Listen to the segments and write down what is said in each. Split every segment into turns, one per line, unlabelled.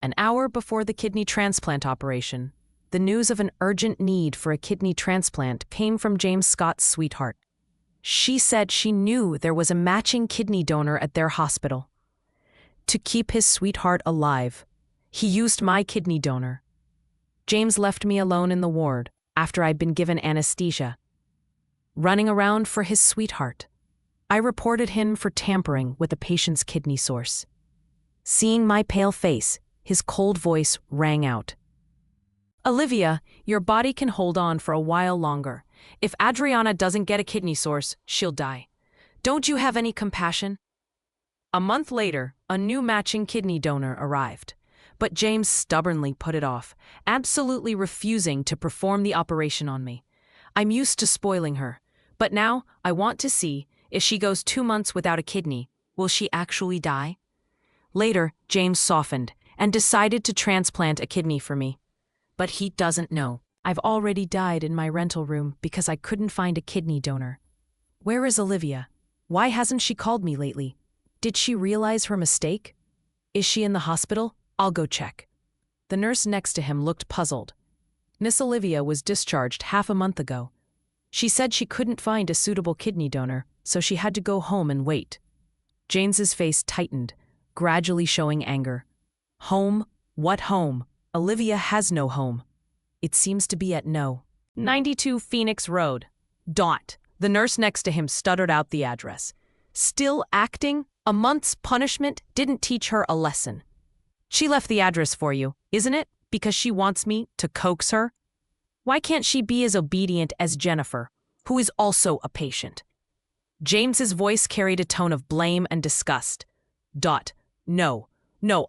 An hour before the kidney transplant operation, the news of an urgent need for a kidney transplant came from James Scott's sweetheart. She said she knew there was a matching kidney donor at their hospital. To keep his sweetheart alive, he used my kidney donor. James left me alone in the ward after I'd been given anesthesia, running around for his sweetheart. I reported him for tampering with a patient's kidney source. Seeing my pale face, his cold voice rang out. Olivia, your body can hold on for a while longer. If Adriana doesn't get a kidney source, she'll die. Don't you have any compassion? A month later, a new matching kidney donor arrived. But James stubbornly put it off, absolutely refusing to perform the operation on me. I'm used to spoiling her, but now I want to see if she goes 2 months without a kidney, will she actually die? Later, James softened and decided to transplant a kidney for me. But he doesn't know. I've already died in my rental room because I couldn't find a kidney donor. Where is Olivia? Why hasn't she called me lately? Did she realize her mistake? Is she in the hospital? I'll go check. The nurse next to him looked puzzled. Miss Olivia was discharged half a month ago. She said she couldn't find a suitable kidney donor, so she had to go home and wait. James's face tightened, gradually showing anger. Home? What home? Olivia has no home. It seems to be at No. 92 Phoenix Road. Dot. The nurse next to him stuttered out the address. Still acting? A month's punishment didn't teach her a lesson. She left the address for you, isn't it? Because she wants me to coax her? Why can't she be as obedient as Jennifer, who is also a patient? James's voice carried a tone of blame and disgust. Dot. No,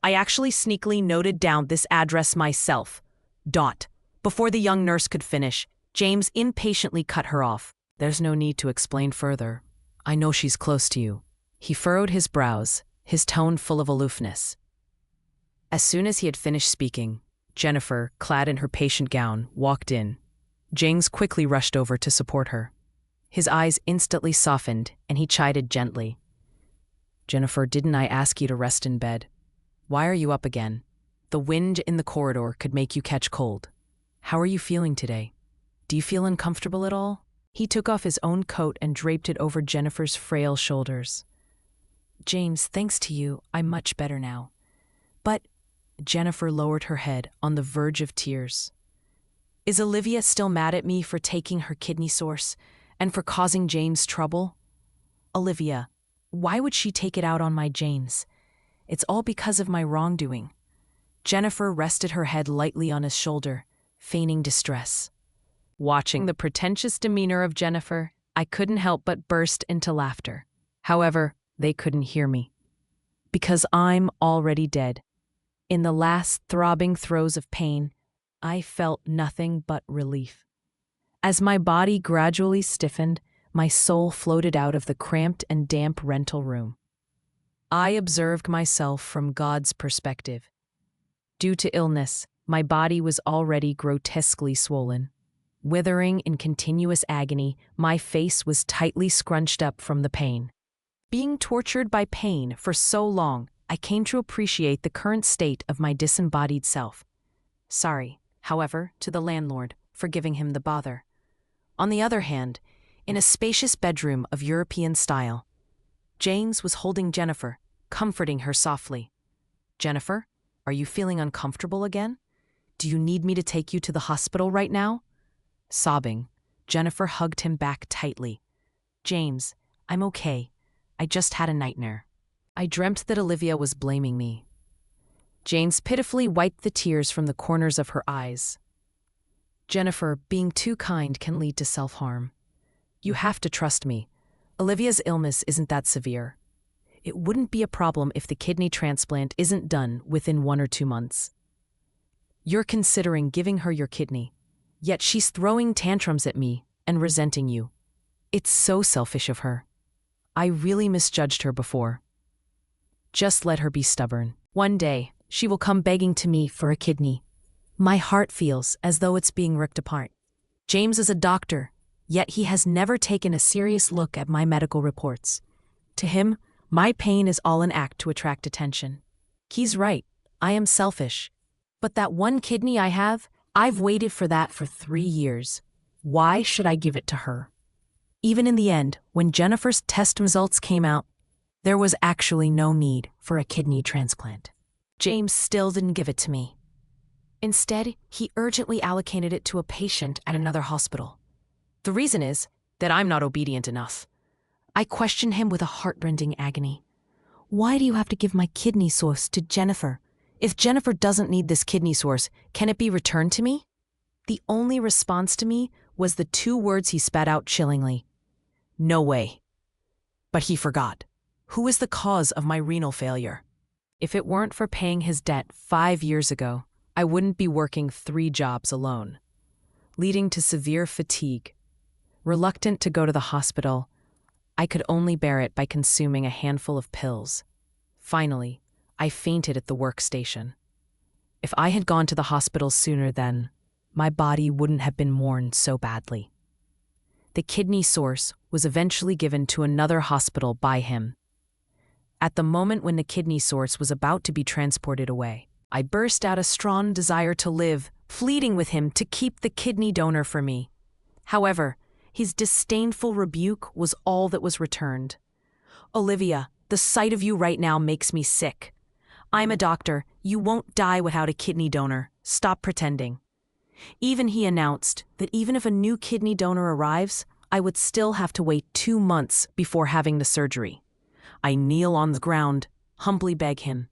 I actually sneakily noted down this address myself. Dot. Before the young nurse could finish, James impatiently cut her off. There's no need to explain further. I know she's close to you. He furrowed his brows, his tone full of aloofness. As soon as he had finished speaking, Jennifer, clad in her patient gown, walked in. James quickly rushed over to support her. His eyes instantly softened, and he chided gently. Jennifer, didn't I ask you to rest in bed? Why are you up again? The wind in the corridor could make you catch cold. How are you feeling today? Do you feel uncomfortable at all? He took off his own coat and draped it over Jennifer's frail shoulders. James, thanks to you, I'm much better now. But Jennifer lowered her head on the verge of tears. Is Olivia still mad at me for taking her kidney source and for causing James trouble? Olivia, why would she take it out on my James? It's all because of my wrongdoing. Jennifer rested her head lightly on his shoulder, feigning distress. Watching the pretentious demeanor of Jennifer, I couldn't help but burst into laughter. However, they couldn't hear me. Because I'm already dead. In the last throbbing throes of pain, I felt nothing but relief. As my body gradually stiffened, my soul floated out of the cramped and damp rental room. I observed myself from God's perspective. Due to illness, my body was already grotesquely swollen. Withering in continuous agony, my face was tightly scrunched up from the pain. Being tortured by pain for so long, I came to appreciate the current state of my disembodied self. Sorry, however, to the landlord for giving him the bother. On the other hand, in a spacious bedroom of European style, James was holding Jennifer, comforting her softly. Jennifer, are you feeling uncomfortable again? Do you need me to take you to the hospital right now? Sobbing, Jennifer hugged him back tightly. James, I'm okay. I just had a nightmare. I dreamt that Olivia was blaming me. James pitifully wiped the tears from the corners of her eyes. Jennifer, being too kind can lead to self-harm. You have to trust me. Olivia's illness isn't that severe. It wouldn't be a problem if the kidney transplant isn't done within 1 or 2 months. You're considering giving her your kidney, yet she's throwing tantrums at me and resenting you. It's so selfish of her. I really misjudged her before. Just let her be stubborn. One day, she will come begging to me for a kidney. My heart feels as though it's being ripped apart. James is a doctor, yet he has never taken a serious look at my medical reports. To him, my pain is all an act to attract attention. He's right. I am selfish. But that one kidney I have, I've waited for that for 3 years. Why should I give it to her? Even in the end, when Jennifer's test results came out, there was actually no need for a kidney transplant. James still didn't give it to me. Instead, he urgently allocated it to a patient at another hospital. The reason is that I'm not obedient enough. I questioned him with a heartrending agony. Why do you have to give my kidney source to Jennifer? If Jennifer doesn't need this kidney source, can it be returned to me? The only response to me was the 2 words he spat out chillingly. No way. But he forgot. Who is the cause of my renal failure? If it weren't for paying his debt 5 years ago, I wouldn't be working 3 jobs alone, leading to severe fatigue. Reluctant to go to the hospital, I could only bear it by consuming a handful of pills. Finally, I fainted at the workstation. If I had gone to the hospital sooner then, my body wouldn't have been worn so badly. The kidney source was eventually given to another hospital by him. At the moment when the kidney source was about to be transported away, I burst out a strong desire to live, pleading with him to keep the kidney donor for me. However, his disdainful rebuke was all that was returned. Olivia, the sight of you right now makes me sick. I'm a doctor. You won't die without a kidney donor. Stop pretending. Even he announced that even if a new kidney donor arrives, I would still have to wait 2 months before having the surgery. I kneel on the ground, humbly beg him.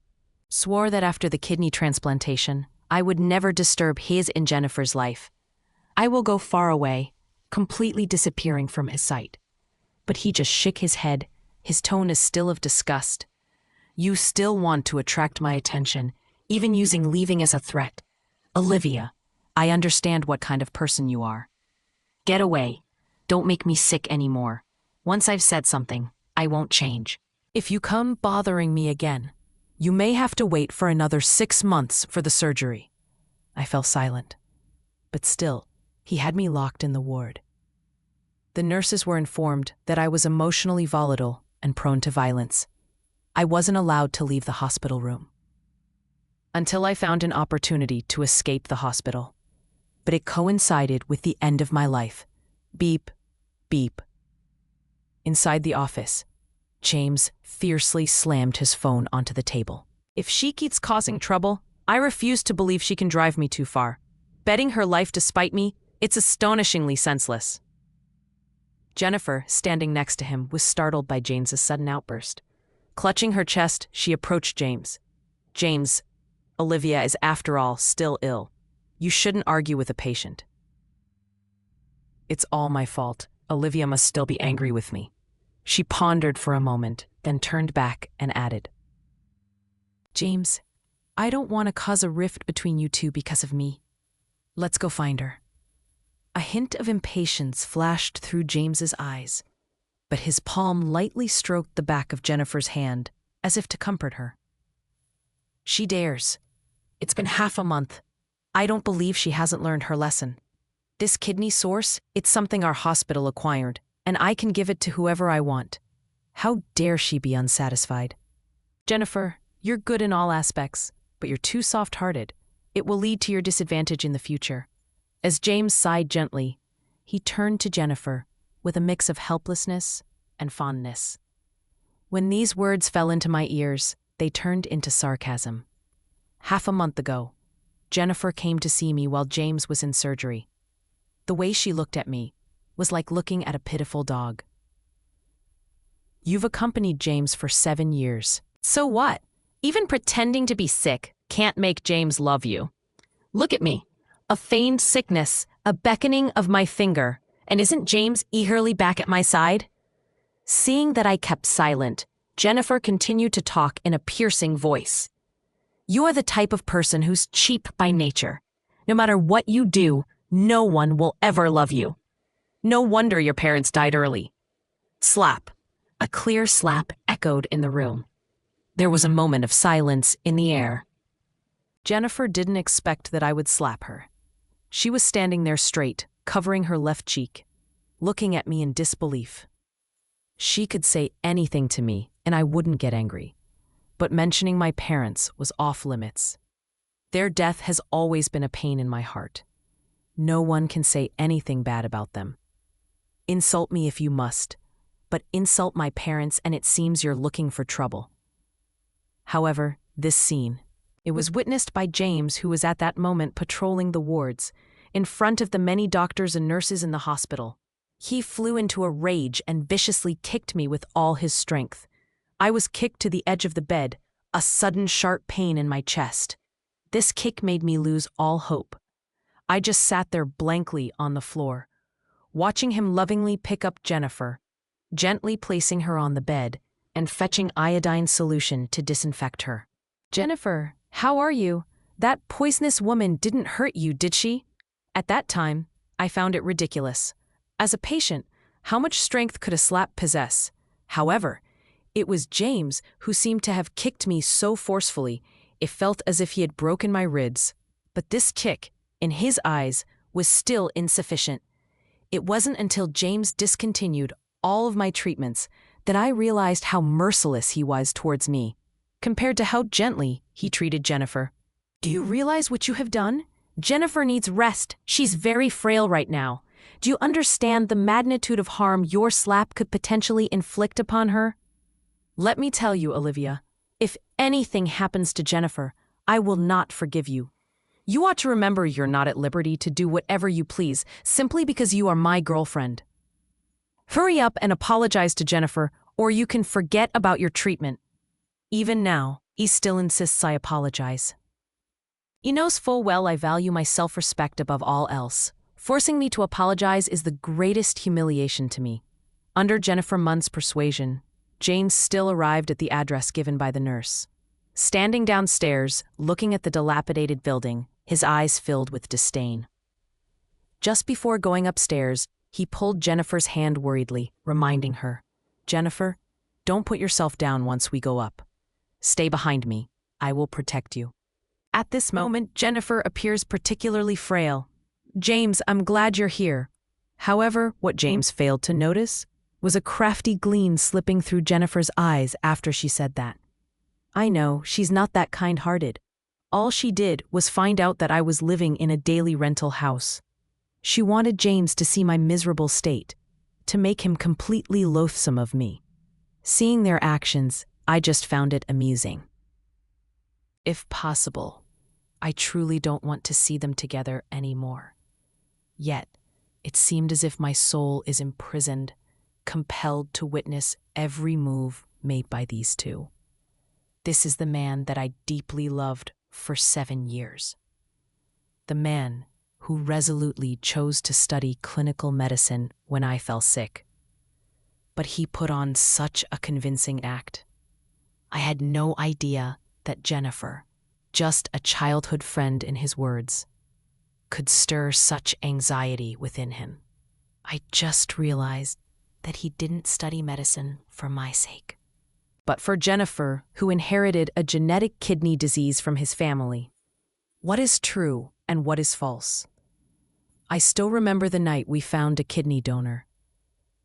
Swore that after the kidney transplantation, I would never disturb his and Jennifer's life. I will go far away, completely disappearing from his sight. But he just shook his head. His tone is still of disgust. You still want to attract my attention, even using leaving as a threat. Olivia, I understand what kind of person you are. Get away. Don't make me sick anymore. Once I've said something, I won't change. If you come bothering me again, you may have to wait for another 6 months for the surgery. I fell silent. But still, he had me locked in the ward. The nurses were informed that I was emotionally volatile and prone to violence. I wasn't allowed to leave the hospital room. Until I found an opportunity to escape the hospital. But it coincided with the end of my life. Beep, beep. Inside the office, James fiercely slammed his phone onto the table. If she keeps causing trouble, I refuse to believe she can drive me too far. Betting her life to spite me, it's astonishingly senseless. Jennifer, standing next to him, was startled by James's sudden outburst. Clutching her chest, she approached James. James, Olivia is after all still ill. You shouldn't argue with a patient. It's all my fault. Olivia must still be angry with me. She pondered for a moment, then turned back and added, James, I don't want to cause a rift between you two because of me. Let's go find her. A hint of impatience flashed through James's eyes, but his palm lightly stroked the back of Jennifer's hand, as if to comfort her. She dares. It's been half a month. I don't believe she hasn't learned her lesson. This kidney source, it's something our hospital acquired, and I can give it to whoever I want. How dare she be unsatisfied? Jennifer, you're good in all aspects, but you're too soft-hearted. It will lead to your disadvantage in the future. As James sighed gently, he turned to Jennifer with a mix of helplessness and fondness. When these words fell into my ears, they turned into sarcasm. Half a month ago, Jennifer came to see me while James was in surgery. The way she looked at me was like looking at a pitiful dog. You've accompanied James for 7 years. So what? Even pretending to be sick can't make James love you. Look at me. A feigned sickness, a beckoning of my finger, and isn't James eagerly back at my side? Seeing that I kept silent, Jennifer continued to talk in a piercing voice. You are the type of person who's cheap by nature. No matter what you do, no one will ever love you. No wonder your parents died early. Slap. A clear slap echoed in the room. There was a moment of silence in the air. Jennifer didn't expect that I would slap her. She was standing there straight, covering her left cheek, looking at me in disbelief. She could say anything to me, and I wouldn't get angry. but mentioning my parents was off limits. Their death has always been a pain in my heart. No one can say anything bad about them. Insult me if you must, but insult my parents and it seems you're looking for trouble. However, this scene, it was witnessed by James, who was at that moment patrolling the wards, in front of the many doctors and nurses in the hospital. He flew into a rage and viciously kicked me with all his strength. I was kicked to the edge of the bed, a sudden sharp pain in my chest. This kick made me lose all hope. I just sat there blankly on the floor, watching him lovingly pick up Jennifer, gently placing her on the bed, and fetching iodine solution to disinfect her. "Jennifer, how are you? That poisonous woman didn't hurt you, did she?" At that time, I found it ridiculous. As a patient, how much strength could a slap possess? However, it was James who seemed to have kicked me so forcefully, it felt as if he had broken my ribs. But this kick, in his eyes, was still insufficient. It wasn't until James discontinued all of my treatments that I realized how merciless he was towards me, compared to how gently he treated Jennifer. "Do you realize what you have done? Jennifer needs rest. She's very frail right now. Do you understand the magnitude of harm your slap could potentially inflict upon her? Let me tell you, Olivia, if anything happens to Jennifer, I will not forgive you. You ought to remember you're not at liberty to do whatever you please simply because you are my girlfriend. Hurry up and apologize to Jennifer, or you can forget about your treatment." Even now, he still insists I apologize. He knows full well I value my self-respect above all else. Forcing me to apologize is the greatest humiliation to me. Under Jennifer Munn's persuasion, James still arrived at the address given by the nurse. Standing downstairs, looking at the dilapidated building, his eyes filled with disdain. Just before going upstairs, he pulled Jennifer's hand worriedly, reminding her, "Jennifer, don't put yourself down once we go up. Stay behind me. I will protect you." At this moment, Jennifer appears particularly frail. "James, I'm glad you're here." However, what James failed to notice was a crafty gleam slipping through Jennifer's eyes after she said that. I know, she's not that kind-hearted. All she did was find out that I was living in a daily rental house. She wanted James to see my miserable state, to make him completely loathsome of me. Seeing their actions, I just found it amusing. If possible, I truly don't want to see them together anymore. Yet, it seemed as if my soul is imprisoned, compelled to witness every move made by these two. This is the man that I deeply loved for 7 years. The man who resolutely chose to study clinical medicine when I fell sick. But he put on such a convincing act. I had no idea that Jennifer, just a childhood friend in his words, could stir such anxiety within him. I just realized that he didn't study medicine for my sake, but for Jennifer, who inherited a genetic kidney disease from his family. What is true and what is false? I still remember the night we found a kidney donor.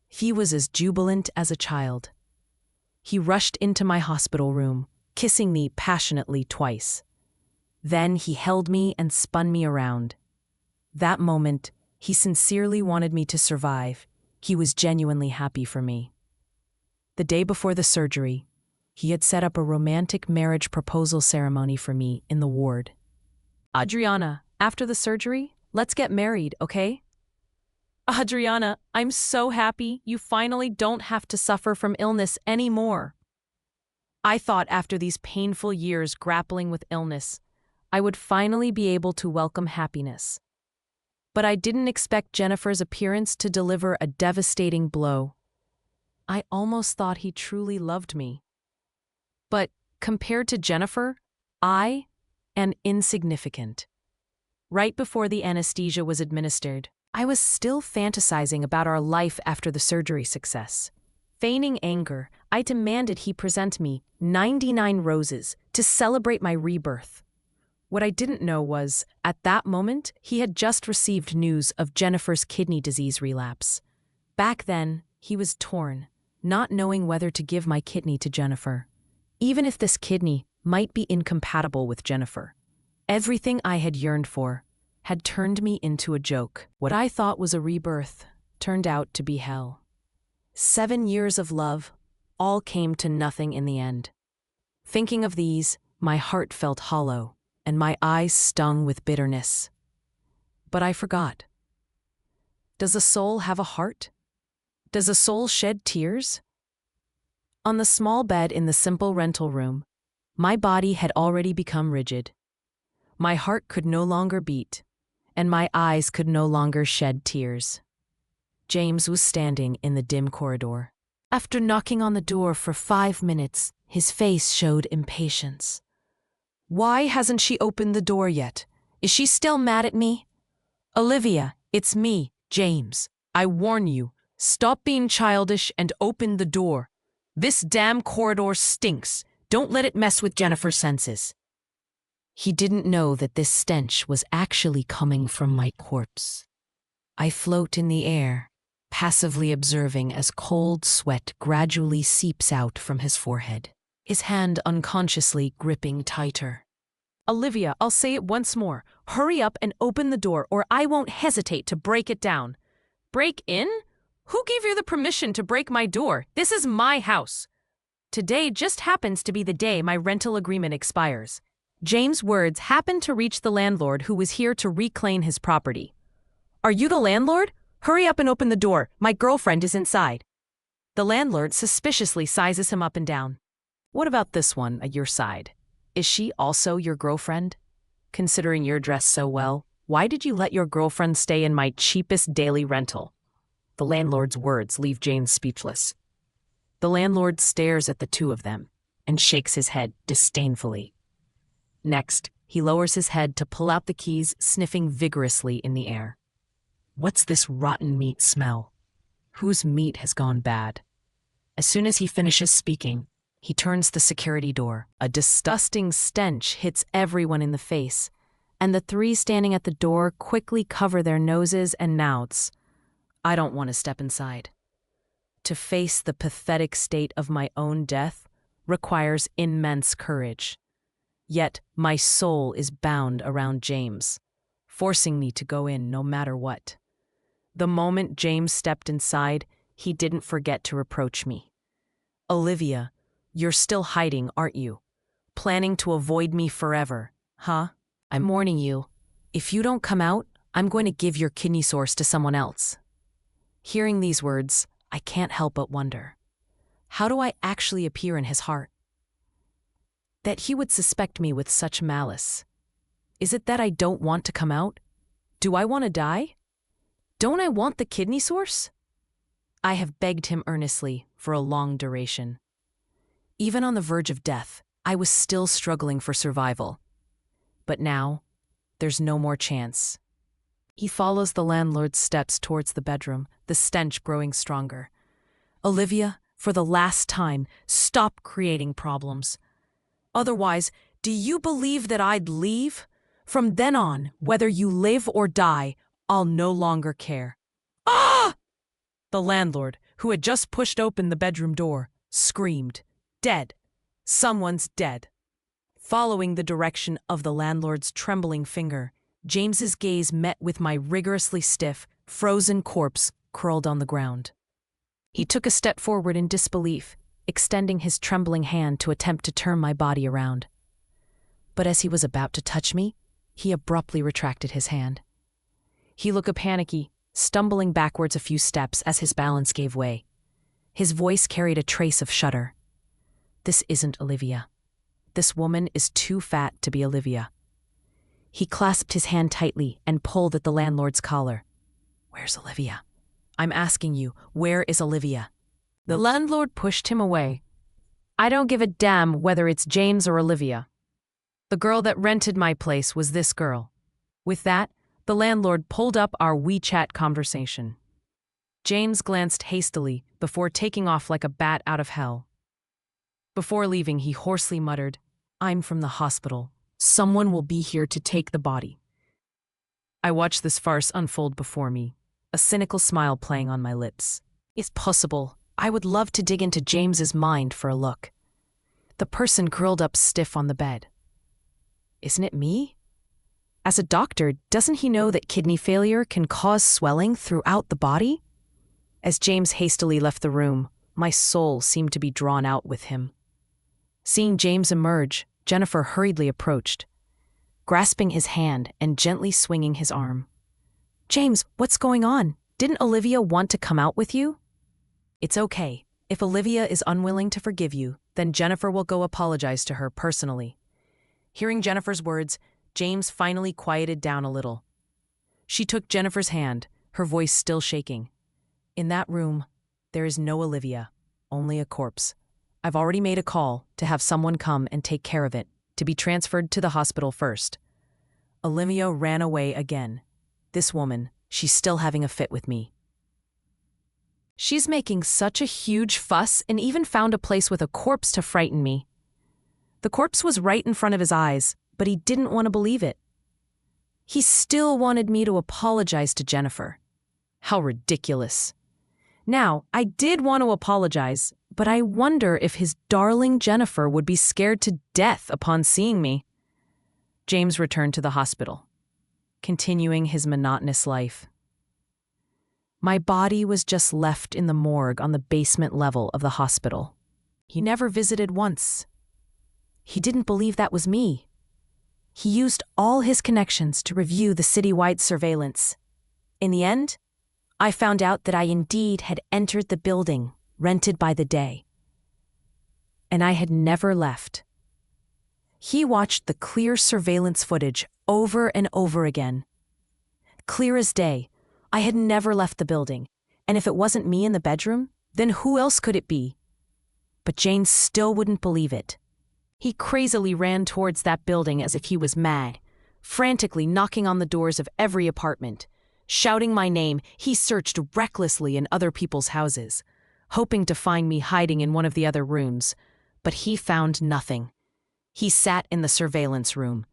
He was as jubilant as a child. He rushed into my hospital room, kissing me passionately twice. Then he held me and spun me around. That moment, he sincerely wanted me to survive. He was genuinely happy for me. The day before the surgery, he had set up a romantic marriage proposal ceremony for me in the ward. "Adriana, after the surgery, let's get married, okay?" "Adriana, I'm so happy you finally don't have to suffer from illness anymore." I thought after these painful years grappling with illness, I would finally be able to welcome happiness. But I didn't expect Jennifer's appearance to deliver a devastating blow. I almost thought he truly loved me. But compared to Jennifer, I am insignificant. Right before the anesthesia was administered, I was still fantasizing about our life after the surgery success. Feigning anger, I demanded he present me 99 roses to celebrate my rebirth. What I didn't know was, at that moment, he had just received news of Jennifer's kidney disease relapse. Back then, he was torn, not knowing whether to give my kidney to Jennifer. even if this kidney might be incompatible with Jennifer. Everything I had yearned for had turned me into a joke. What I thought was a rebirth turned out to be hell. 7 years of love all came to nothing in the end. Thinking of these, my heart felt hollow, and my eyes stung with bitterness. But I forgot. Does a soul have a heart? Does a soul shed tears? On the small bed in the simple rental room, my body had already become rigid. My heart could no longer beat, and my eyes could no longer shed tears. James was standing in the dim corridor. After knocking on the door for 5 minutes, his face showed impatience. Why hasn't she opened the door yet? Is she still mad at me? Olivia, it's me, James. I warn you, stop being childish and open the door. This damn corridor stinks. Don't let it mess with Jennifer's senses. He didn't know that this stench was actually coming from my corpse. I float in the air, passively observing as cold sweat gradually seeps out from his forehead, his hand unconsciously gripping tighter. Olivia, I'll say it once more. Hurry up and open the door, or I won't hesitate to break it down. Break in? Who gave you the permission to break my door? This is my house. Today just happens to be the day my rental agreement expires. James' words happened to reach the landlord, who was here to reclaim his property. Are you the landlord? Hurry up and open the door. My girlfriend is inside. The landlord suspiciously sizes him up and down. What about this one at your side? Is she also your girlfriend? Considering you're dressed so well, why did you let your girlfriend stay in my cheapest daily rental? The landlord's words leave James speechless. The landlord stares at the two of them and shakes his head disdainfully. Next, he lowers his head to pull out the keys, sniffing vigorously in the air. What's this rotten meat smell? Whose meat has gone bad? As soon as he finishes speaking, he turns the security door. A disgusting stench hits everyone in the face, and the 3 standing at the door quickly cover their noses and mouths. I don't want to step inside. To face the pathetic state of my own death requires immense courage. Yet my soul is bound around James, forcing me to go in no matter what. The moment James stepped inside, he didn't forget to reproach me. Olivia, you're still hiding, aren't you? Planning to avoid me forever, huh? I'm warning you. If you don't come out, I'm going to give your kidney source to someone else. Hearing these words, I can't help but wonder. How do I actually appear in his heart? That he would suspect me with such malice. Is it that I don't want to come out? Do I want to die? Don't I want the kidney source? I have begged him earnestly for a long duration. Even on the verge of death, I was still struggling for survival. But now, there's no more chance. He follows the landlord's steps towards the bedroom, the stench growing stronger. Olivia, for the last time, stop creating problems. Otherwise, do you believe that I'd leave? From then on, whether you live or die, I'll no longer care. Ah! The landlord, who had just pushed open the bedroom door, screamed, Dead. Someone's dead. Following the direction of the landlord's trembling finger, James's gaze met with my rigorously stiff, frozen corpse curled on the ground. He took a step forward in disbelief, extending his trembling hand to attempt to turn my body around. But as he was about to touch me, he abruptly retracted his hand. He looked panicky, stumbling backwards a few steps as his balance gave way. His voice carried a trace of shudder. This isn't Olivia. This woman is too fat to be Olivia. He clasped his hand tightly and pulled at the landlord's collar. Where's Olivia? I'm asking you, where is Olivia? The landlord pushed him away. I don't give a damn whether it's James or Olivia. The girl that rented my place was this girl. With that, the landlord pulled up our WeChat conversation. James glanced hastily before taking off like a bat out of hell. Before leaving, he hoarsely muttered, I'm from the hospital. Someone will be here to take the body. I watched this farce unfold before me, a cynical smile playing on my lips. If possible, I would love to dig into James's mind for a look. the person curled up stiff on the bed. Isn't it me? As a doctor, doesn't he know that kidney failure can cause swelling throughout the body? As James hastily left the room, my soul seemed to be drawn out with him. Seeing James emerge, Jennifer hurriedly approached, grasping his hand and gently swinging his arm. "James, what's going on? Didn't Olivia want to come out with you?" "It's okay. If Olivia is unwilling to forgive you, then Jennifer will go apologize to her personally." Hearing Jennifer's words, James finally quieted down a little. She took Jennifer's hand, her voice still shaking. "In that room, there is no Olivia, only a corpse. I've already made a call to have someone come and take care of it, to be transferred to the hospital first." Olivia ran away again. This woman, she's still having a fit with me. She's making such a huge fuss and even found a place with a corpse to frighten me. The corpse was right in front of his eyes, but he didn't want to believe it. He still wanted me to apologize to Jennifer. How ridiculous. Now, I did want to apologize, but I wonder if his darling Jennifer would be scared to death upon seeing me. James returned to the hospital, continuing his monotonous life. My body was just left in the morgue on the basement level of the hospital. He never visited once. He didn't believe that was me. He used all his connections to review the citywide surveillance. In the end, I found out that I indeed had entered the building, rented by the day. And I had never left. He watched the clear surveillance footage over and over again. Clear as day, I had never left the building, and if it wasn't me in the bedroom, then who else could it be? But Jane still wouldn't believe it. He crazily ran towards that building as if he was mad, frantically knocking on the doors of every apartment. Shouting my name, he searched recklessly in other people's houses, hoping to find me hiding in one of the other rooms, but he found nothing. He sat in the surveillance room.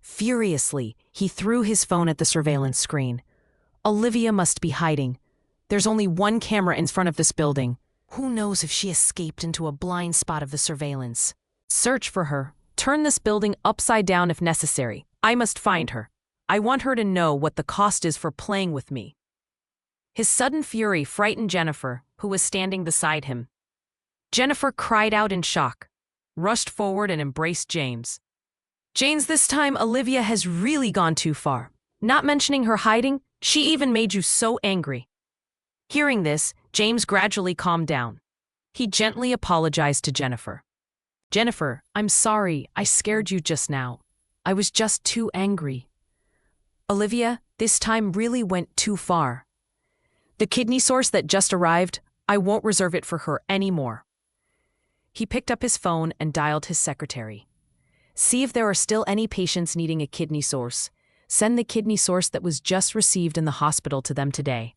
Furiously, he threw his phone at the surveillance screen. Olivia must be hiding. There's only one camera in front of this building. Who knows if she escaped into a blind spot of the surveillance? Search for her. Turn this building upside down if necessary. I must find her. I want her to know what the cost is for playing with me. His sudden fury frightened Jennifer, who was standing beside him. Jennifer cried out in shock, rushed forward and embraced James. "James, this time Olivia has really gone too far. Not mentioning her hiding, she even made you so angry." Hearing this, James gradually calmed down. He gently apologized to Jennifer. "Jennifer, I'm sorry, I scared you just now. I was just too angry. Olivia, this time really went too far. The kidney source that just arrived, I won't reserve it for her anymore." He picked up his phone and dialed his secretary. "See if there are still any patients needing a kidney source. Send the kidney source that was just received in the hospital to them today."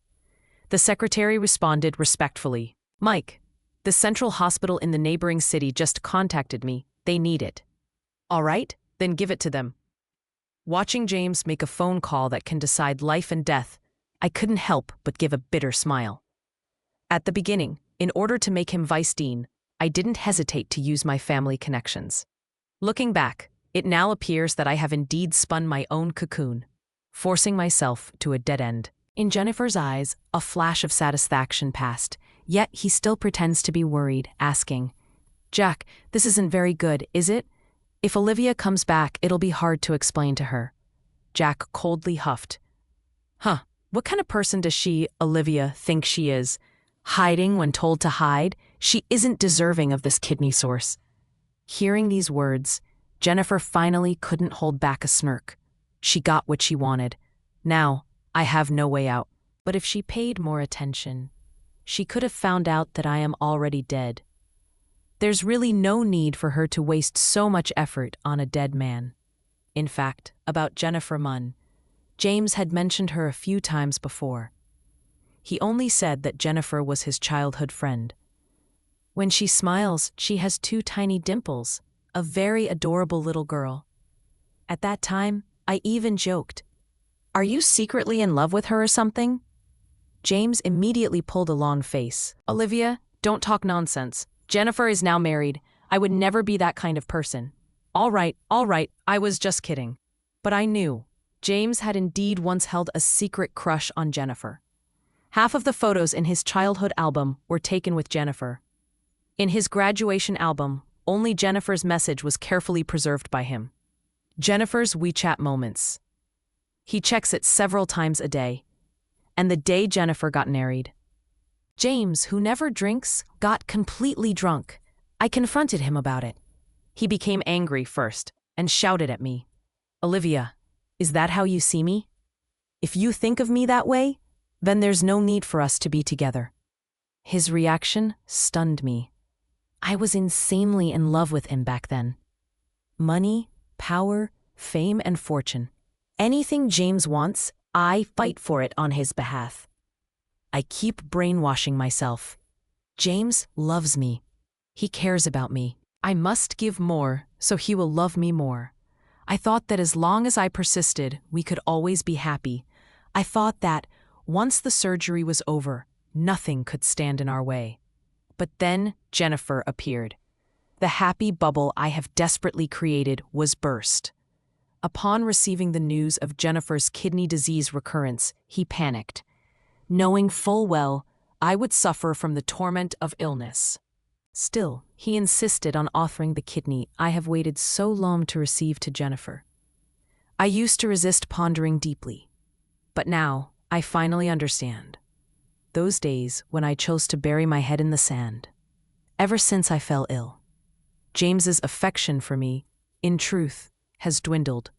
The secretary responded respectfully. "Mike, the central hospital in the neighboring city just contacted me. They need it." "All right, then give it to them." Watching James make a phone call that can decide life and death, I couldn't help but give a bitter smile. At the beginning, in order to make him vice dean, I didn't hesitate to use my family connections. Looking back, it now appears that I have indeed spun my own cocoon, forcing myself to a dead end. In Jennifer's eyes, a flash of satisfaction passed, yet he still pretends to be worried, asking, "Jack, this isn't very good, is it? If Olivia comes back, it'll be hard to explain to her." Jack coldly huffed. What kind of person does she, Olivia, think she is? Hiding when told to hide? She isn't deserving of this kidney source." Hearing these words, Jennifer finally couldn't hold back a smirk. She got what she wanted. Now, I have no way out. But if she paid more attention, she could have found out that I am already dead. There's really no need for her to waste so much effort on a dead man. In fact, about Jennifer Munn, James had mentioned her a few times before. He only said that Jennifer was his childhood friend. When she smiles, she has 2 tiny dimples, a very adorable little girl. At that time, I even joked, "Are you secretly in love with her or something?" James immediately pulled a long face. "Olivia, don't talk nonsense. Jennifer is now married. I would never be that kind of person. All right, I was just kidding. But I knew. James had indeed once held a secret crush on Jennifer. Half of the photos in his childhood album were taken with Jennifer. In his graduation album, only Jennifer's message was carefully preserved by him. Jennifer's WeChat moments. He checks it several times a day. And the day Jennifer got married, James, who never drinks, got completely drunk. I confronted him about it. He became angry first and shouted at me. Olivia, is that how you see me? If you think of me that way, then there's no need for us to be together. His reaction stunned me. I was insanely in love with him back then. Money, power, fame, and fortune. Anything James wants, I fight for it on his behalf. I keep brainwashing myself. James loves me. He cares about me. I must give more, so he will love me more. I thought that as long as I persisted, we could always be happy. I thought that, once the surgery was over, nothing could stand in our way. But then Jennifer appeared. The happy bubble I have desperately created was burst. Upon receiving the news of Jennifer's kidney disease recurrence, he panicked, knowing full well I would suffer from the torment of illness. Still, he insisted on offering the kidney I have waited so long to receive to Jennifer. I used to resist pondering deeply, but now I finally understand. Those days when I chose to bury my head in the sand. Ever since I fell ill, James's affection for me, in truth, has dwindled.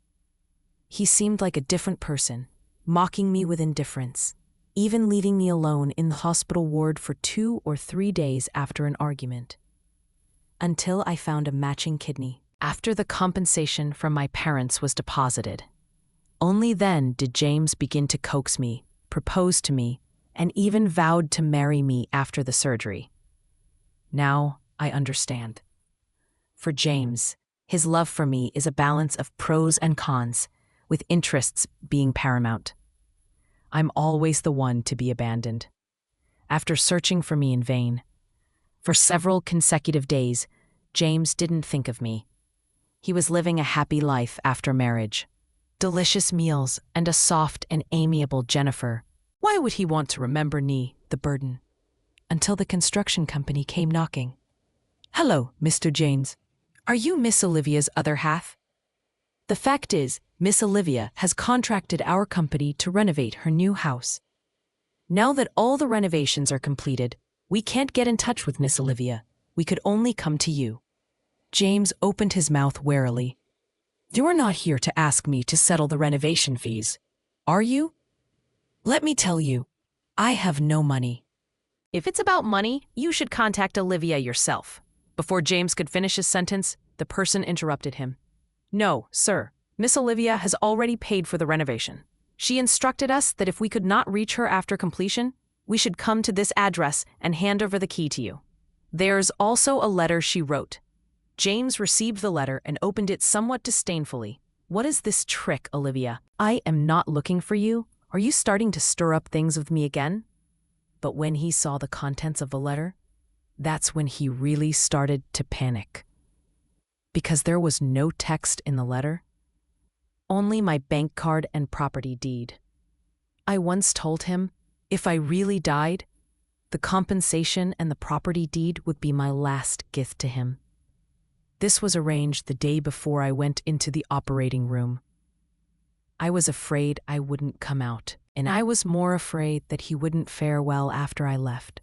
He seemed like a different person, mocking me with indifference, even leaving me alone in the hospital ward for 2 or 3 days after an argument. Until I found a matching kidney. After the compensation from my parents was deposited. Only then did James begin to coax me, propose to me, and even vowed to marry me after the surgery. Now I understand. For James, his love for me is a balance of pros and cons, with interests being paramount. I'm always the one to be abandoned. After searching for me in vain, for several consecutive days, James didn't think of me. He was living a happy life after marriage. Delicious meals and a soft and amiable Jennifer. Why would he want to remember me, the burden? Until the construction company came knocking. Hello, Mr. James. Are you Miss Olivia's other half? The fact is, Miss Olivia has contracted our company to renovate her new house. Now that all the renovations are completed, we can't get in touch with Miss Olivia. We could only come to you. James opened his mouth warily. You're not here to ask me to settle the renovation fees, are you? Let me tell you, I have no money. If it's about money, you should contact Olivia yourself. Before James could finish his sentence, the person interrupted him. No, sir. Miss Olivia has already paid for the renovation. She instructed us that if we could not reach her after completion, we should come to this address and hand over the key to you. There's also a letter she wrote. James received the letter and opened it somewhat disdainfully. What is this trick, Olivia? I am not looking for you. Are you starting to stir up things with me again? But when he saw the contents of the letter, that's when he really started to panic. Because there was no text in the letter, only my bank card and property deed. I once told him, if I really died, the compensation and the property deed would be my last gift to him. This was arranged the day before I went into the operating room. I was afraid I wouldn't come out, and I was more afraid that he wouldn't fare well after I left.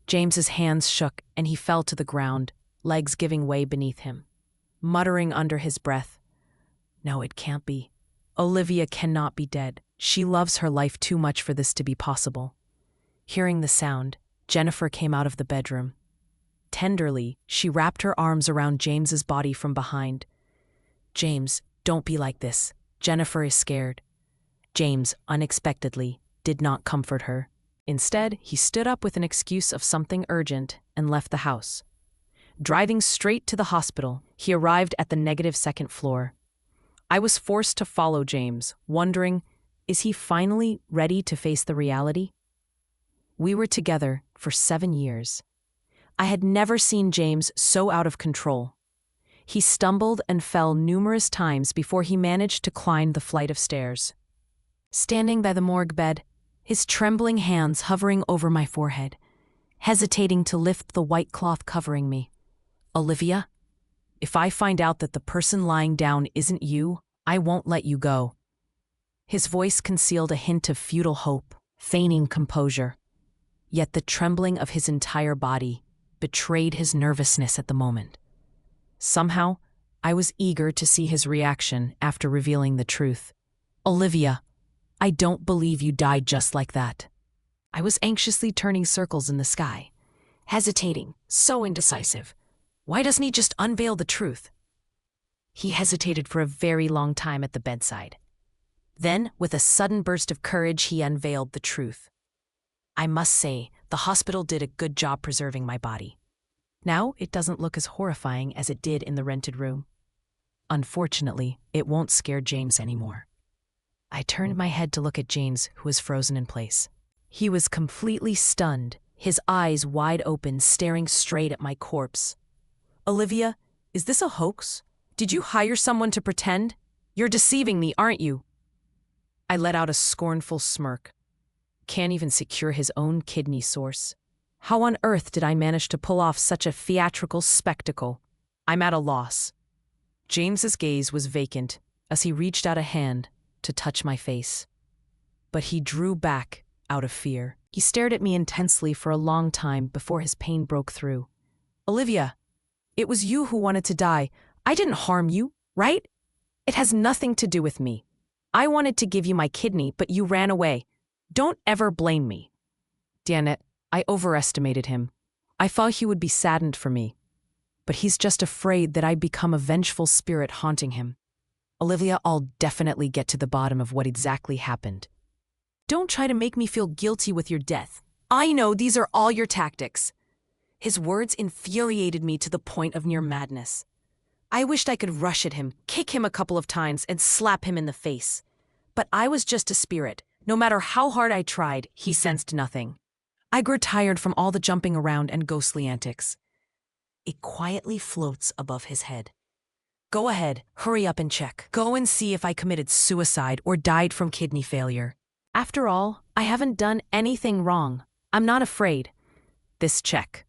James's hands shook and he fell to the ground, legs giving way beneath him, muttering under his breath, No, it can't be. Olivia cannot be dead. She loves her life too much for this to be possible. Hearing the sound, Jennifer came out of the bedroom. Tenderly, she wrapped her arms around James's body from behind. James, don't be like this. Jennifer is scared. James, unexpectedly, did not comfort her. Instead, he stood up with an excuse of something urgent and left the house. Driving straight to the hospital, he arrived at the -2nd floor. I was forced to follow James, wondering, is he finally ready to face the reality? We were together for 7 years. I had never seen James so out of control. He stumbled and fell numerous times before he managed to climb the flight of stairs. Standing by the morgue bed, his trembling hands hovering over my forehead, hesitating to lift the white cloth covering me. "Olivia, if I find out that the person lying down isn't you, I won't let you go." His voice concealed a hint of futile hope, feigning composure. Yet the trembling of his entire body betrayed his nervousness at the moment. Somehow, I was eager to see his reaction after revealing the truth. "Olivia, I don't believe you died just like that." I was anxiously turning circles in the sky, hesitating, so indecisive. Why doesn't he just unveil the truth? He hesitated for a very long time at the bedside. Then, with a sudden burst of courage, he unveiled the truth. "I must say, the hospital did a good job preserving my body. Now it doesn't look as horrifying as it did in the rented room. Unfortunately, it won't scare James anymore." I turned my head to look at James, who was frozen in place. He was completely stunned, his eyes wide open, staring straight at my corpse. "Olivia, is this a hoax? Did you hire someone to pretend? You're deceiving me, aren't you?" I let out a scornful smirk. Can't even secure his own kidney source. How on earth did I manage to pull off such a theatrical spectacle? I'm at a loss. James's gaze was vacant as he reached out a hand to touch my face. But he drew back out of fear. He stared at me intensely for a long time before his pain broke through. "Olivia, it was you who wanted to die. I didn't harm you, right? It has nothing to do with me. I wanted to give you my kidney, but you ran away. Don't ever blame me." Damn it, I overestimated him. I thought he would be saddened for me. But he's just afraid that I'd become a vengeful spirit haunting him. "Olivia, I'll definitely get to the bottom of what exactly happened. Don't try to make me feel guilty with your death. I know these are all your tactics." His words infuriated me to the point of near madness. I wished I could rush at him, kick him a couple of times, and slap him in the face. But I was just a spirit. No matter how hard I tried, he sensed nothing. I grew tired from all the jumping around and ghostly antics. It quietly floats above his head. "Go ahead, hurry up and check. Go and see if I committed suicide or died from kidney failure. After all, I haven't done anything wrong. I'm not afraid." This check.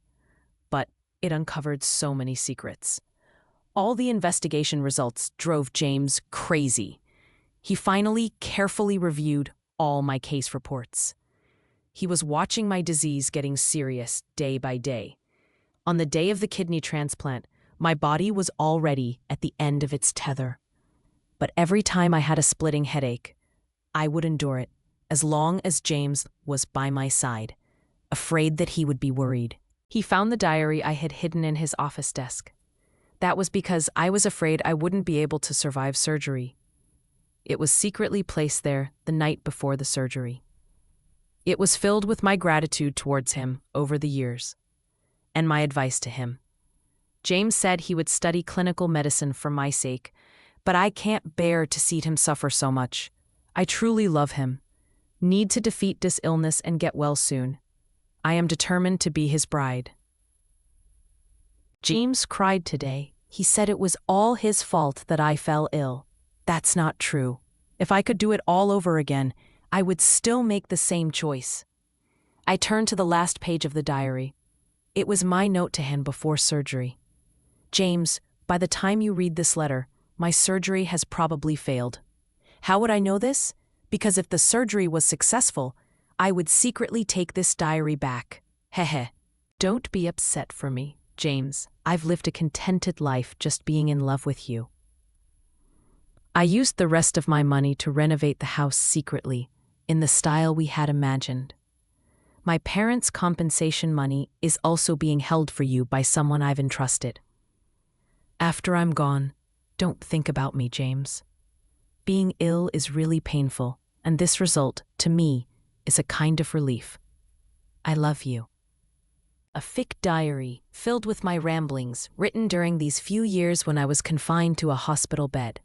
But it uncovered so many secrets. All the investigation results drove James crazy. He finally carefully reviewed all my case reports. He was watching my disease getting serious day by day. On the day of the kidney transplant, my body was already at the end of its tether. But every time I had a splitting headache, I would endure it as long as James was by my side, afraid that he would be worried. He found the diary I had hidden in his office desk. That was because I was afraid I wouldn't be able to survive surgery. It was secretly placed there the night before the surgery. It was filled with my gratitude towards him over the years, and my advice to him. James said he would study clinical medicine for my sake, but I can't bear to see him suffer so much. I truly love him. Need to defeat this illness and get well soon. I am determined to be his bride. James cried today. He said it was all his fault that I fell ill. That's not true. If I could do it all over again, I would still make the same choice. I turned to the last page of the diary. It was my note to him before surgery. "James, by the time you read this letter, my surgery has probably failed. How would I know this? Because if the surgery was successful, I would secretly take this diary back. Hehe. Don't be upset for me, James. I've lived a contented life just being in love with you." I used the rest of my money to renovate the house secretly, in the style we had imagined. My parents' compensation money is also being held for you by someone I've entrusted. After I'm gone, don't think about me, James. Being ill is really painful, and this result, to me, is a kind of relief. I love you. A thick diary filled with my ramblings, written during these few years when I was confined to a hospital bed.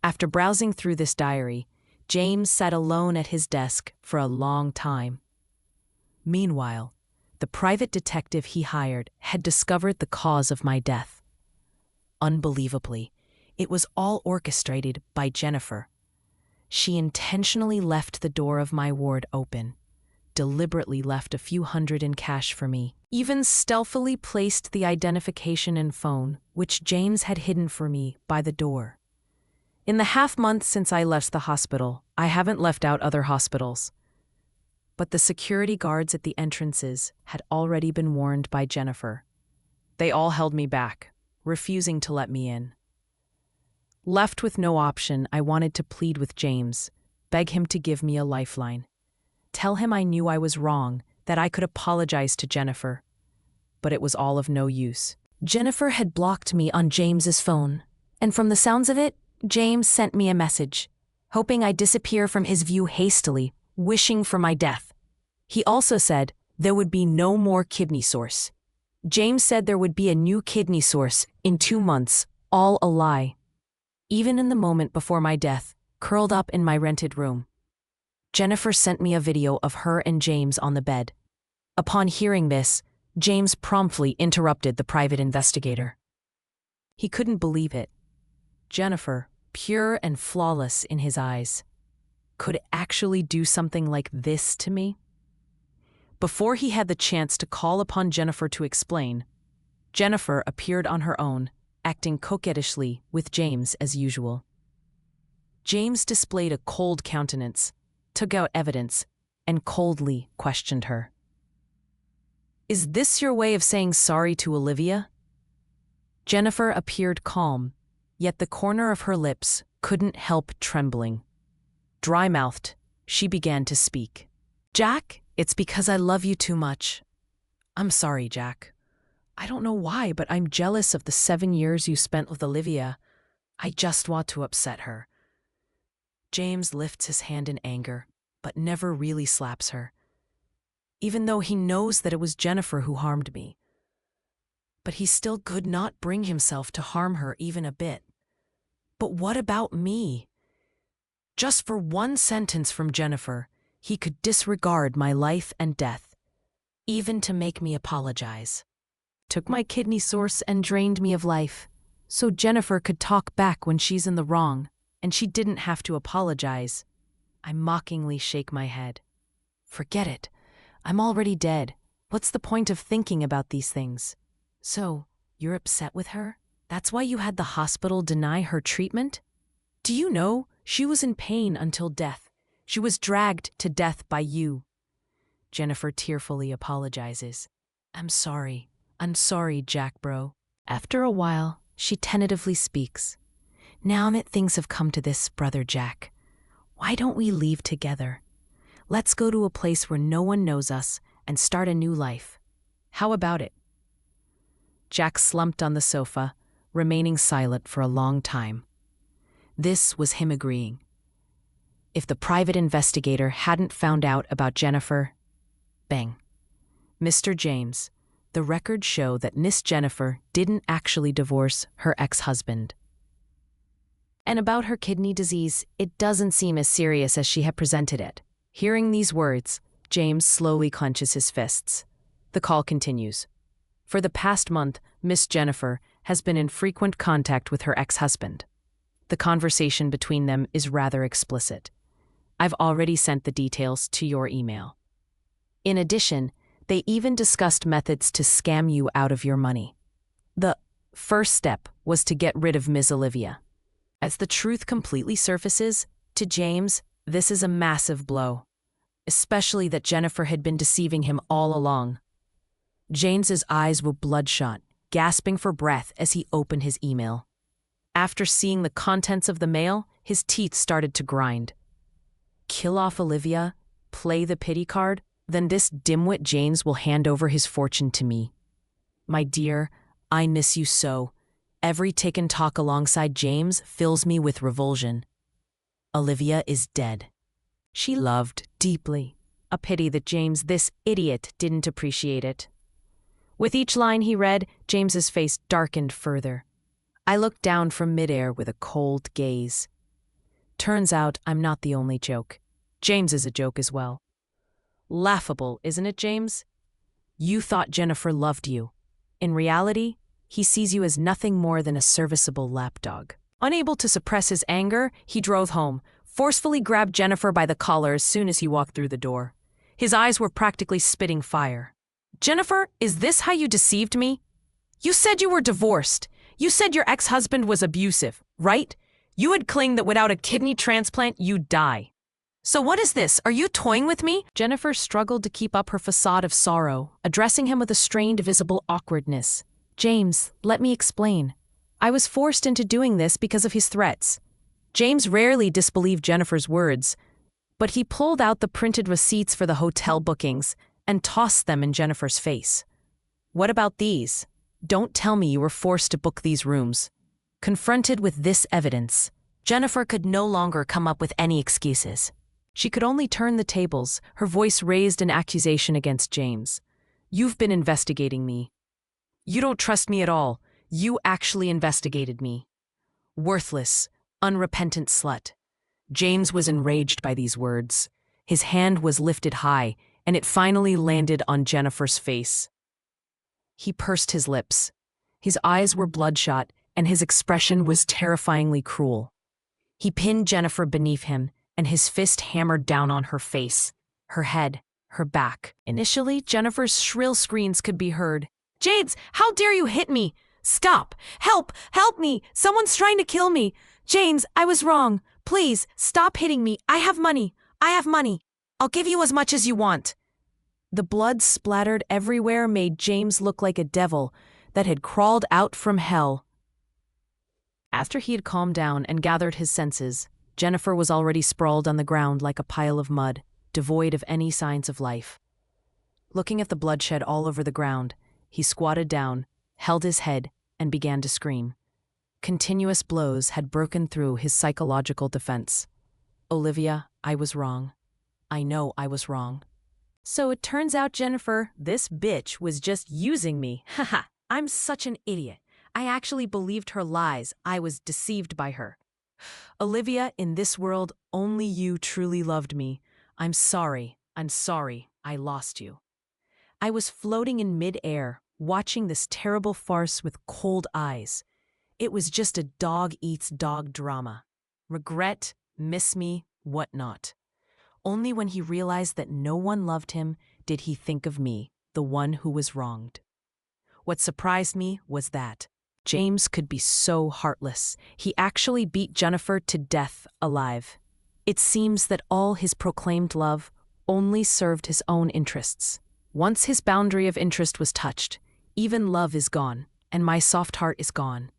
After browsing through this diary, James sat alone at his desk for a long time. Meanwhile, The private detective he hired had discovered the cause of my death. Unbelievably, it was all orchestrated by Jennifer. She intentionally left the door of my ward open, deliberately left a few hundred in cash for me, even stealthily placed the identification and phone, which James had hidden for me, by the door. In the half-month since I left the hospital, I haven't left out other hospitals. But the security guards at the entrances had already been warned by Jennifer. They all held me back, refusing to let me in. Left with no option, I wanted to plead with James, beg him to give me a lifeline. Tell him I knew I was wrong, that I could apologize to Jennifer. But it was all of no use. Jennifer had blocked me on James's phone, and from the sounds of it, James sent me a message, hoping I'd disappear from his view hastily, wishing for my death. He also said there would be no more kidney source. James said there would be a new kidney source in 2 months, all a lie. Even in the moment before my death, curled up in my rented room, Jennifer sent me a video of her and James on the bed. Upon hearing this, James promptly interrupted the private investigator. He couldn't believe it. Jennifer, pure and flawless in his eyes, could actually do something like this to me? Before he had the chance to call upon Jennifer to explain, Jennifer appeared on her own, acting coquettishly with James as usual. James displayed a cold countenance, took out evidence, and coldly questioned her. "Is this your way of saying sorry to Olivia?" Jennifer appeared calm, yet the corner of her lips couldn't help trembling. Dry-mouthed, she began to speak. "Jack, it's because I love you too much. I'm sorry, Jack. I don't know why, but I'm jealous of the 7 years you spent with Olivia. I just want to upset her." James lifts his hand in anger, but never really slaps her, even though he knows that it was Jennifer who harmed me. But he still could not bring himself to harm her even a bit. But what about me? Just for one sentence from Jennifer, he could disregard my life and death, even to make me apologize. Took my kidney source and drained me of life, so Jennifer could talk back when she's in the wrong, and she didn't have to apologize. I mockingly shake my head. Forget it. I'm already dead. What's the point of thinking about these things? So, you're upset with her? That's why you had the hospital deny her treatment? Do you know, she was in pain until death. She was dragged to death by you. Jennifer tearfully apologizes. I'm sorry, Jack bro. After a while, she tentatively speaks. Now that things have come to this, brother Jack, why don't we leave together? Let's go to a place where no one knows us and start a new life. How about it? Jack slumped on the sofa, remaining silent for a long time. This was him agreeing. If the private investigator hadn't found out about Jennifer, bang. Mr. James, the records show that Miss Jennifer didn't actually divorce her ex-husband. And about her kidney disease, it doesn't seem as serious as she had presented it. Hearing these words, James slowly clenches his fists. The call continues. For the past month, Miss Jennifer has been in frequent contact with her ex-husband. The conversation between them is rather explicit. I've already sent the details to your email. In addition, they even discussed methods to scam you out of your money. The first step was to get rid of Ms. Olivia. As the truth completely surfaces, to James, this is a massive blow, especially that Jennifer had been deceiving him all along. James's eyes were bloodshot, gasping for breath as he opened his email. After seeing the contents of the mail, his teeth started to grind. Kill off Olivia, play the pity card, then this dimwit James will hand over his fortune to me. My dear, I miss you so. Every tick and talk alongside James fills me with revulsion. Olivia is dead. She loved deeply. A pity that James, this idiot, didn't appreciate it. With each line he read, James's face darkened further. I looked down from midair with a cold gaze. Turns out I'm not the only joke. James is a joke as well. Laughable, isn't it, James? You thought Jennifer loved you. In reality, he sees you as nothing more than a serviceable lapdog. Unable to suppress his anger, he drove home, forcefully grabbed Jennifer by the collar as soon as he walked through the door. His eyes were practically spitting fire. Jennifer, is this how you deceived me? You said you were divorced. You said your ex-husband was abusive, right? You had claimed that without a kidney transplant, you'd die. So what is this? Are you toying with me? Jennifer struggled to keep up her facade of sorrow, addressing him with a strained, visible awkwardness. James, let me explain. I was forced into doing this because of his threats. James rarely disbelieved Jennifer's words, but he pulled out the printed receipts for the hotel bookings and tossed them in Jennifer's face. What about these? Don't tell me you were forced to book these rooms. Confronted with this evidence, Jennifer could no longer come up with any excuses. She could only turn the tables, her voice raised in accusation against James. You've been investigating me. You don't trust me at all. You actually investigated me. Worthless, unrepentant slut. James was enraged by these words. His hand was lifted high, and it finally landed on Jennifer's face. He pursed his lips. His eyes were bloodshot, and his expression was terrifyingly cruel. He pinned Jennifer beneath him, and his fist hammered down on her face, her head, her back. Initially, Jennifer's shrill screams could be heard. James, how dare you hit me? Stop! Help! Help me! Someone's trying to kill me! James, I was wrong. Please, stop hitting me. I have money. I have money. I'll give you as much as you want. The blood splattered everywhere made James look like a devil that had crawled out from hell. After he had calmed down and gathered his senses, Jennifer was already sprawled on the ground like a pile of mud, devoid of any signs of life. Looking at the bloodshed all over the ground, he squatted down, held his head, and began to scream. Continuous blows had broken through his psychological defense. Olivia, I was wrong. I know I was wrong. So it turns out, Jennifer, this bitch was just using me. Haha, I'm such an idiot. I actually believed her lies. I was deceived by her. Olivia, in this world, only you truly loved me. I'm sorry. I lost you. I was floating in mid-air, watching this terrible farce with cold eyes. It was just a dog-eats-dog drama. Regret, miss me, whatnot. Only when he realized that no one loved him did he think of me, the one who was wronged. What surprised me was that James could be so heartless. He actually beat Jennifer to death alive. It seems that all his proclaimed love only served his own interests. Once his boundary of interest was touched, even love is gone, and my soft heart is gone.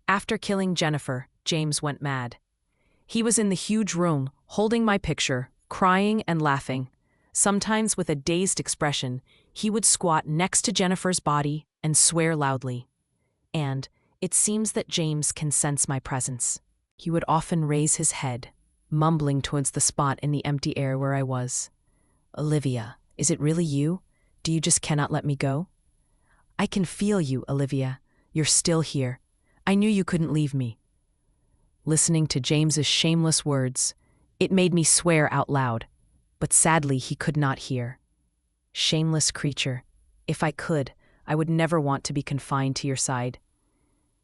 After killing Jennifer, James went mad. He was in the huge room, holding my picture, crying and laughing. Sometimes with a dazed expression, he would squat next to Jennifer's body and swear loudly. And it seems that James can sense my presence. He would often raise his head, mumbling towards the spot in the empty air where I was. Olivia, is it really you? Do you just cannot let me go? I can feel you, Olivia. You're still here. I knew you couldn't leave me. Listening to James's shameless words, it made me swear out loud, but sadly he could not hear. Shameless creature, if I could, I would never want to be confined to your side.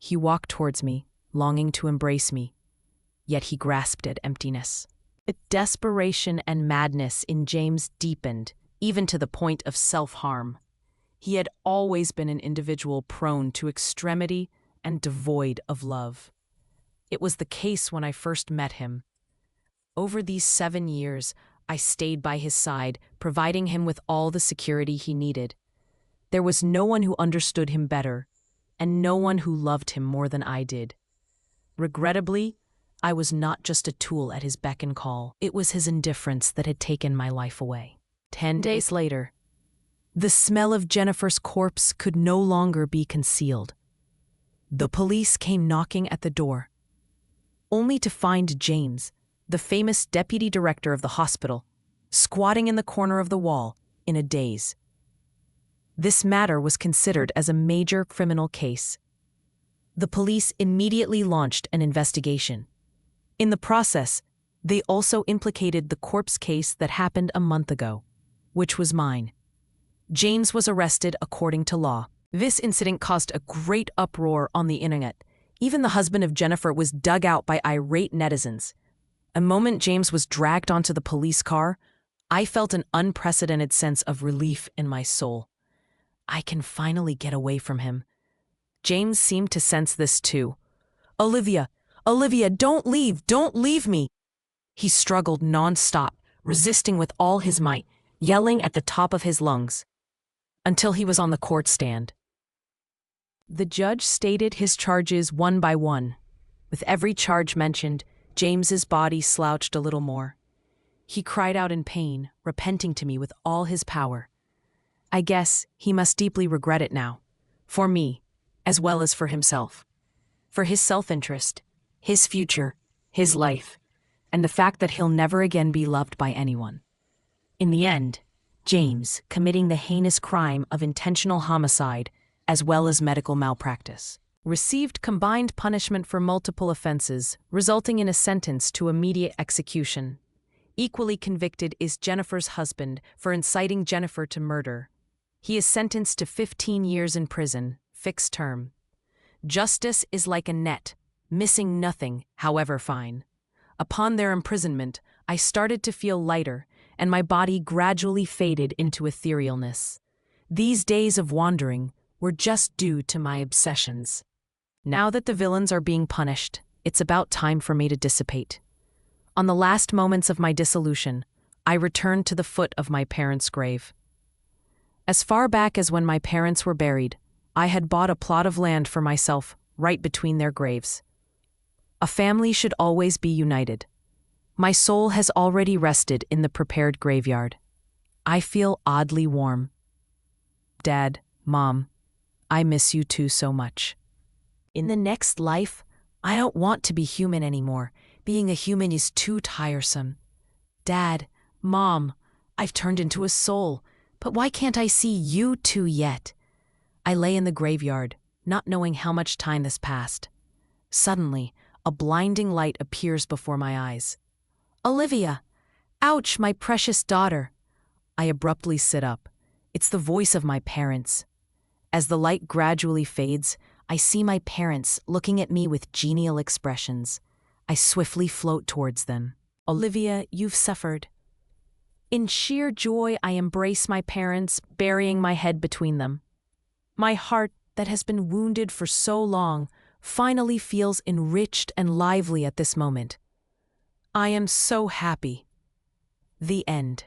He walked towards me, longing to embrace me, yet he grasped at emptiness. The desperation and madness in James deepened, even to the point of self-harm. He had always been an individual prone to extremity and devoid of love. It was the case when I first met him. Over these 7 years, I stayed by his side, providing him with all the security he needed. There was no one who understood him better, and no one who loved him more than I did. Regrettably, I was not just a tool at his beck and call. It was his indifference that had taken my life away. 10 days later, the smell of Jennifer's corpse could no longer be concealed. The police came knocking at the door, only to find James, the famous deputy director of the hospital, squatting in the corner of the wall in a daze. This matter was considered as a major criminal case. The police immediately launched an investigation. In the process, they also implicated the corpse case that happened a month ago, which was mine. James was arrested according to law. This incident caused a great uproar on the internet. Even the husband of Jennifer was dug out by irate netizens. The moment James was dragged onto the police car, I felt an unprecedented sense of relief in my soul. I can finally get away from him. James seemed to sense this too. Olivia, don't leave me. He struggled nonstop, resisting with all his might, yelling at the top of his lungs, until he was on the court stand. The judge stated his charges one by one. With every charge mentioned, James's body slouched a little more. He cried out in pain, repenting to me with all his power. I guess he must deeply regret it now, for me, as well as for himself. For his self-interest, his future, his life, and the fact that he'll never again be loved by anyone. In the end, James, committing the heinous crime of intentional homicide as well as medical malpractice, received combined punishment for multiple offenses, resulting in a sentence to immediate execution. Equally convicted is Jennifer's husband for inciting Jennifer to murder. He is sentenced to 15 years in prison, fixed term. Justice is like a net, missing nothing, however fine. Upon their imprisonment, I started to feel lighter, and my body gradually faded into etherealness. These days of wandering were just due to my obsessions. Now that the villains are being punished, it's about time for me to dissipate. On the last moments of my dissolution, I returned to the foot of my parents' grave. As far back as when my parents were buried, I had bought a plot of land for myself right between their graves. A family should always be united. My soul has already rested in the prepared graveyard. I feel oddly warm. Dad, Mom, I miss you two so much. In the next life, I don't want to be human anymore. Being a human is too tiresome. Dad, Mom, I've turned into a soul, but why can't I see you two yet? I lay in the graveyard, not knowing how much time has passed. Suddenly, a blinding light appears before my eyes. Olivia! Ouch, my precious daughter! I abruptly sit up. It's the voice of my parents. As the light gradually fades, I see my parents looking at me with genial expressions. I swiftly float towards them. Olivia, you've suffered. In sheer joy, I embrace my parents, burying my head between them. My heart, that has been wounded for so long, finally feels enriched and lively at this moment. I am so happy. The end.